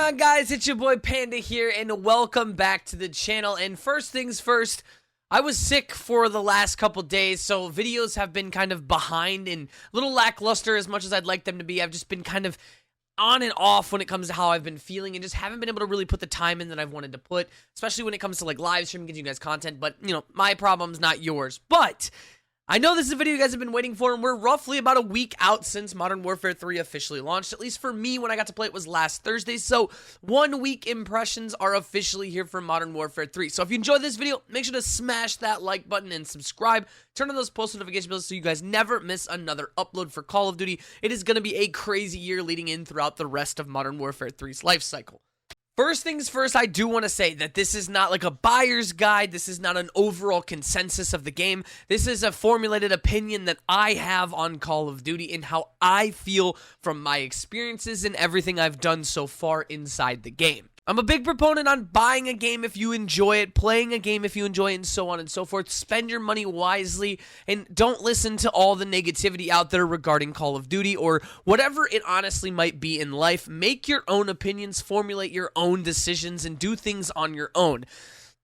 on, guys? It's your boy Panda here, and welcome back to the channel. And first things first, I was sick for the last couple days, so videos have been kind of behind and a little lackluster as much as I'd like them to be. I've just been kind of on and off when it comes to how I've been feeling and just haven't been able to really put the time in that I've wanted to put, especially when it comes to like live streaming, getting you guys content. But, you know, my problem's not yours. But I know this is a video you guys have been waiting for, and we're roughly about a week out since Modern Warfare 3 officially launched. At least for me, when I got to play it was last Thursday, so 1 week impressions are officially here for Modern Warfare 3. So if you enjoyed this video, make sure to smash that like button and subscribe. Turn on those post notification bells so you guys never miss another upload for Call of Duty. It is going to be a crazy year leading in throughout the rest of Modern Warfare 3's life cycle. First things first, I do want to say that this is not like a buyer's guide. This is not an overall consensus of the game. This is a formulated opinion that I have on Call of Duty and how I feel from my experiences and everything I've done so far inside the game. I'm a big proponent on buying a game if you enjoy it, playing a game if you enjoy it, and so on and so forth. Spend your money wisely, and don't listen to all the negativity out there regarding Call of Duty or whatever it honestly might be in life. Make your own opinions, formulate your own decisions, and do things on your own.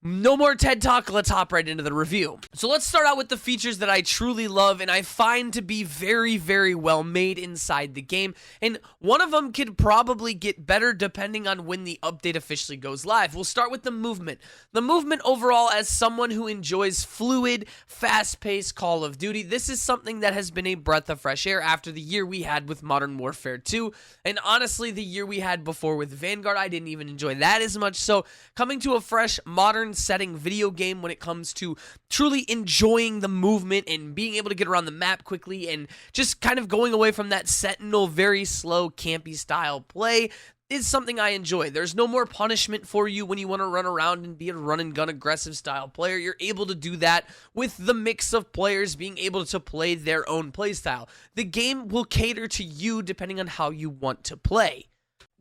No more TED Talk, let's hop right into the review. So let's start out with the features that I truly love and I find to be very, very well made inside the game. And one of them could probably get better depending on when the update officially goes live. We'll start with the movement. The movement overall, as someone who enjoys fluid, fast-paced Call of Duty, this is something that has been a breath of fresh air after the year we had with Modern Warfare 2. And honestly, the year we had before with Vanguard, I didn't even enjoy that as much. So coming to a fresh, modern setting video game when it comes to truly enjoying the movement and being able to get around the map quickly and just kind of going away from that Sentinel, very slow, campy style play is something I enjoy. There's no more punishment for you when you want to run around and be a run and gun aggressive style player. You're able to do that with the mix of players being able to play their own play style. The game will cater to you depending on how you want to play.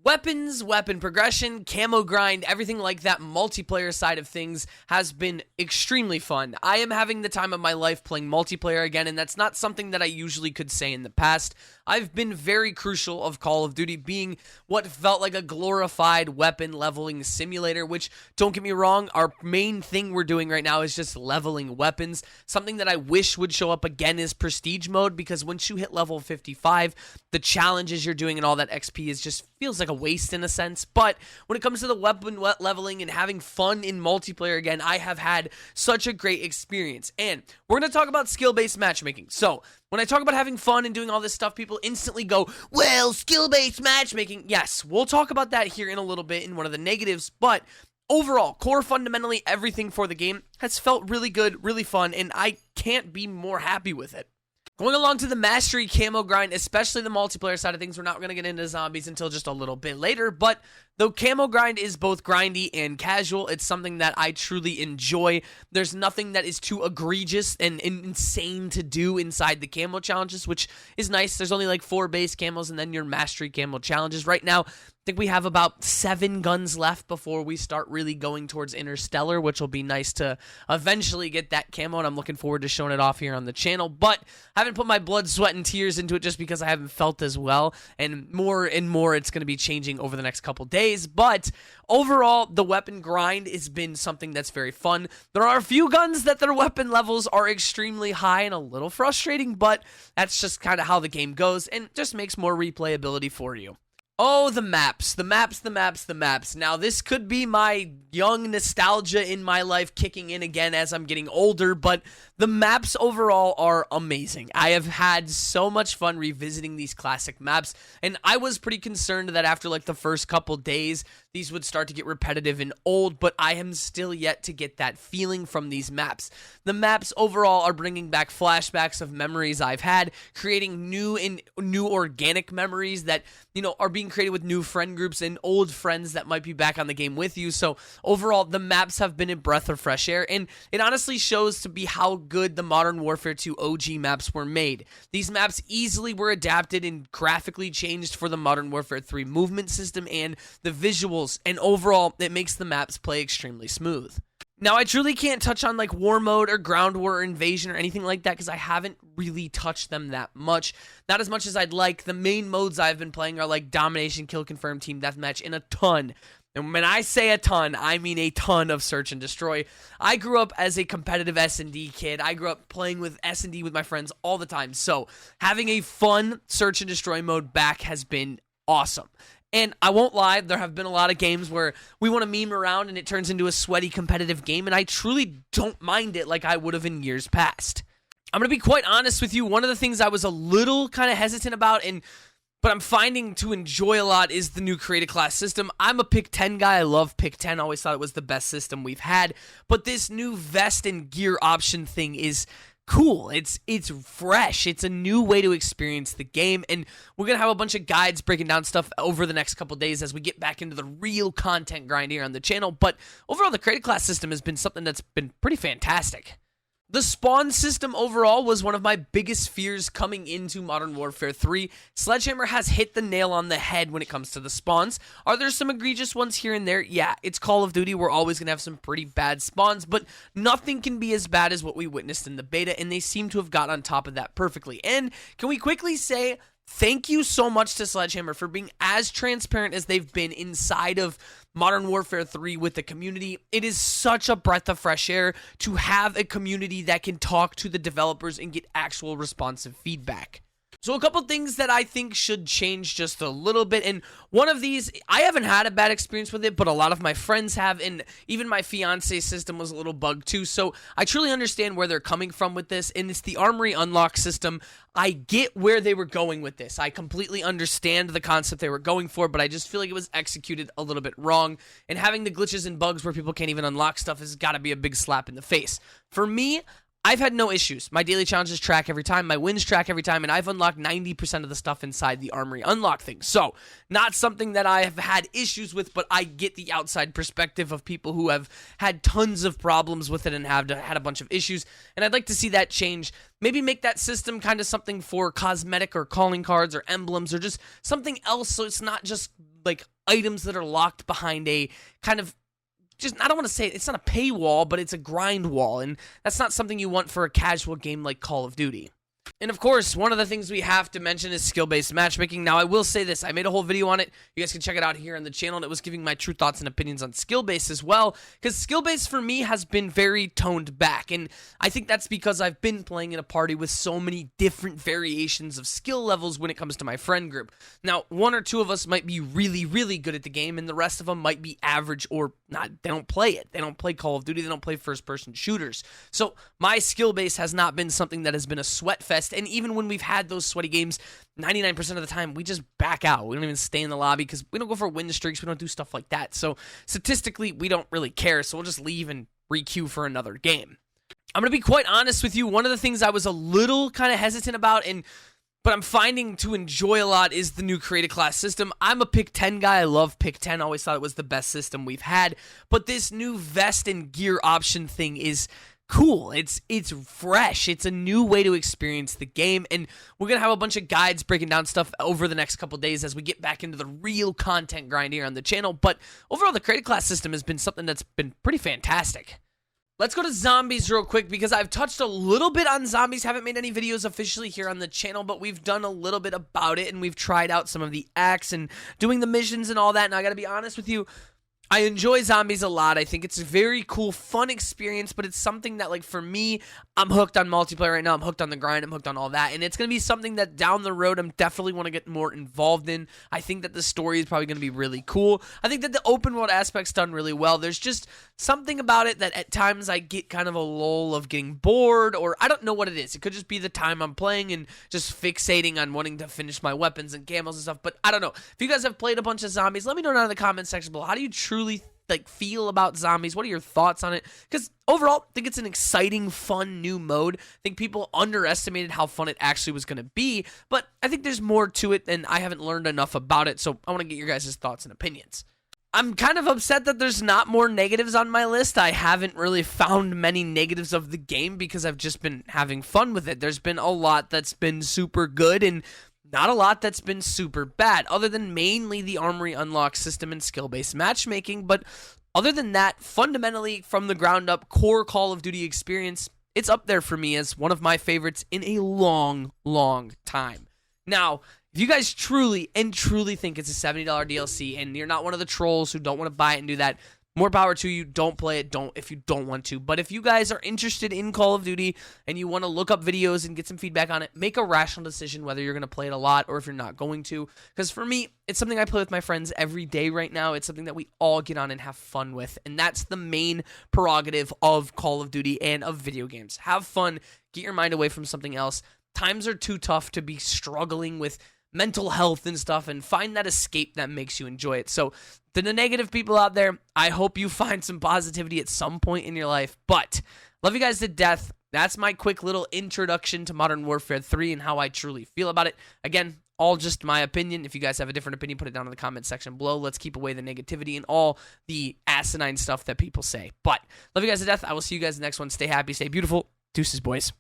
Weapons, weapon progression, camo grind, everything like that multiplayer side of things has been extremely fun. I am having the time of my life playing multiplayer again, and that's not something that I usually could say in the past. I've been very crucial of Call of Duty being what felt like a glorified weapon leveling simulator, which, don't get me wrong, our main thing we're doing right now is just leveling weapons. Something that I wish would show up again is prestige mode, because once you hit level 55, the challenges you're doing and all that XP is just feels like a waste in a sense. But when it comes to the weapon leveling and having fun in multiplayer again, I have had such a great experience. And we're going to talk about skill-based matchmaking. So when I talk about having fun and doing all this stuff, people instantly go, well, skill-based matchmaking. Yes, we'll talk about that here in a little bit in one of the negatives, but overall, core fundamentally everything for the game has felt really good, really fun, and I can't be more happy with it. Going along to the mastery camo grind, especially the multiplayer side of things, we're not going to get into zombies until just a little bit later, but the camo grind is both grindy and casual. It's something that I truly enjoy. There's nothing that is too egregious and insane to do inside the camo challenges, which is nice. There's only like 4 base camos and then your mastery camo challenges. Right now, I think we have about 7 guns left before we start really going towards Interstellar, which will be nice to eventually get that camo, and I'm looking forward to showing it off here on the channel. But I haven't put my blood, sweat, and tears into it just because I haven't felt as well, and more it's going to be changing over the next couple days. But overall, the weapon grind has been something that's very fun. There are a few guns that their weapon levels are extremely high and a little frustrating, but that's just kind of how the game goes, and just makes more replayability for you. Oh, the maps. Now, this could be my young nostalgia in my life kicking in again as I'm getting older, but the maps overall are amazing. I have had so much fun revisiting these classic maps, and I was pretty concerned that after like the first couple days, these would start to get repetitive and old, but I am still yet to get that feeling from these maps. The maps overall are bringing back flashbacks of memories I've had, creating new organic memories that, you know, are being created with new friend groups and old friends that might be back on the game with you. So overall, the maps have been a breath of fresh air, and it honestly shows to be how good the Modern Warfare 2 OG maps were made. These maps easily were adapted and graphically changed for the Modern Warfare 3 movement system and the visuals, and overall, it makes the maps play extremely smooth. Now, I truly can't touch on like war mode or ground war or invasion or anything like that because I haven't really touch them that much. Not as much as I'd like. The main modes I've been playing are like Domination, Kill Confirm, Team Deathmatch, and a ton. And when I say a ton, I mean a ton of Search and Destroy. I grew up as a competitive S&D kid. I grew up playing with S&D with my friends all the time. So having a fun Search and Destroy mode back has been awesome. And I won't lie, there have been a lot of games where we want to meme around and it turns into a sweaty competitive game, and I truly don't mind it like I would have in years past. I'm going to be quite honest with you, one of the things I was a little kind of hesitant about, but I'm finding to enjoy a lot, is the new creative class system. I'm a pick 10 guy. I love pick 10. Always thought it was the best system we've had. But this new vest and gear option thing is cool. It's fresh. It's a new way to experience the game, and we're gonna have a bunch of guides breaking down stuff over the next couple days as we get back into the real content grind here on the channel. But overall, the creative class system has been something that's been pretty fantastic. The spawn system overall was one of my biggest fears coming into Modern Warfare 3. Sledgehammer has hit the nail on the head when it comes to the spawns. Are there some egregious ones here and there? Yeah, it's Call of Duty. We're always going to have some pretty bad spawns, but nothing can be as bad as what we witnessed in the beta, and they seem to have got on top of that perfectly. And can we quickly say thank you so much to Sledgehammer for being as transparent as they've been inside of Modern Warfare 3 with the community. It is such a breath of fresh air to have a community that can talk to the developers and get actual responsive feedback. So a couple things that I think should change just a little bit, and one of these, I haven't had a bad experience with it, but a lot of my friends have, and even my fiance's system was a little bugged too, so I truly understand where they're coming from with this, and it's the Armory Unlock system. I get where they were going with this. I completely understand the concept they were going for, but I just feel like it was executed a little bit wrong, and having the glitches and bugs where people can't even unlock stuff has got to be a big slap in the face. For me, I've had no issues. My daily challenges track every time, my wins track every time, and I've unlocked 90% of the stuff inside the Armory Unlock thing. So, not something that I have had issues with, but I get the outside perspective of people who have had tons of problems with it and have had a bunch of issues, and I'd like to see that change. Maybe make that system kind of something for cosmetic or calling cards or emblems or just something else, so it's not just like items that are locked behind a kind of I don't want to say it's not a paywall, but it's a grind wall, and that's not something you want for a casual game like Call of Duty. And of course, one of the things we have to mention is skill-based matchmaking. Now, I will say this. I made a whole video on it. You guys can check it out here on the channel, and it was giving my true thoughts and opinions on skill-based as well, because skill-based for me has been very toned back, and I think that's because I've been playing in a party with so many different variations of skill levels when it comes to my friend group. Now, one or two of us might be really, really good at the game, and the rest of them might be average or not. They don't play it. They don't play Call of Duty. They don't play first-person shooters. So my skill base has not been something that has been a sweat fest, and even when we've had those sweaty games, 99% of the time, we just back out. We don't even stay in the lobby because we don't go for win streaks. We don't do stuff like that. So statistically, we don't really care, so we'll just leave and re-queue for another game. I'm going to be quite honest with you. One of the things I was a little kind of hesitant about, but I'm finding to enjoy a lot, is the new creative class system. I'm a pick 10 guy. I love pick 10. Always thought it was the best system we've had. But this new vest and gear option thing is cool. It's fresh. It's a new way to experience the game, and we're gonna have a bunch of guides breaking down stuff over the next couple days as we get back into the real content grind here on the channel. But overall, the creative class system has been something that's been pretty fantastic. Let's go to zombies real quick, because I've touched a little bit on zombies. Haven't made any videos officially here on the channel, but we've done a little bit about it, and we've tried out some of the acts and doing the missions and all that. And I gotta be honest with you, I enjoy zombies a lot. I think it's a very cool, fun experience, but it's something that, like, for me, I'm hooked on multiplayer right now. I'm hooked on the grind. I'm hooked on all that, and it's going to be something that down the road I'm definitely want to get more involved in. I think that the story is probably going to be really cool. I think that the open world aspect's done really well. There's just something about it that at times I get kind of a lull of getting bored, or I don't know what it is. It could just be the time I'm playing and just fixating on wanting to finish my weapons and camos and stuff, but I don't know. If you guys have played a bunch of zombies, let me know down in the comment section below. How do you truly feel about zombies? What are your thoughts on it? Because overall, I think it's an exciting, fun new mode. I think people underestimated how fun it actually was going to be, but I think there's more to it, and I haven't learned enough about it, so I want to get your guys' thoughts and opinions. I'm kind of upset that there's not more negatives on my list. I haven't really found many negatives of the game because I've just been having fun with it. There's been a lot that's been super good, and not a lot that's been super bad, other than mainly the Armory Unlock system and skill-based matchmaking. But other than that, fundamentally, from the ground up, core Call of Duty experience, it's up there for me as one of my favorites in a long, long time. Now, if you guys truly think it's a $70 DLC and you're not one of the trolls who don't want to buy it and do that, more power to you. Don't play it if you don't want to. But if you guys are interested in Call of Duty and you want to look up videos and get some feedback on it, make a rational decision whether you're going to play it a lot or if you're not going to. Because for me, it's something I play with my friends every day right now. It's something that we all get on and have fun with. And that's the main prerogative of Call of Duty and of video games. Have fun. Get your mind away from something else. Times are too tough to be struggling with mental health and stuff, and find that escape that makes you enjoy it. So to the negative people out there, I hope you find some positivity at some point in your life. But love you guys to death. That's my quick little introduction to Modern Warfare 3 and how I truly feel about it. Again, all just my opinion. If you guys have a different opinion, put it down in the comment section below. Let's keep away the negativity and all the asinine stuff that people say. But love you guys to death. I will see you guys in the next one. Stay happy, stay beautiful. Deuces, boys.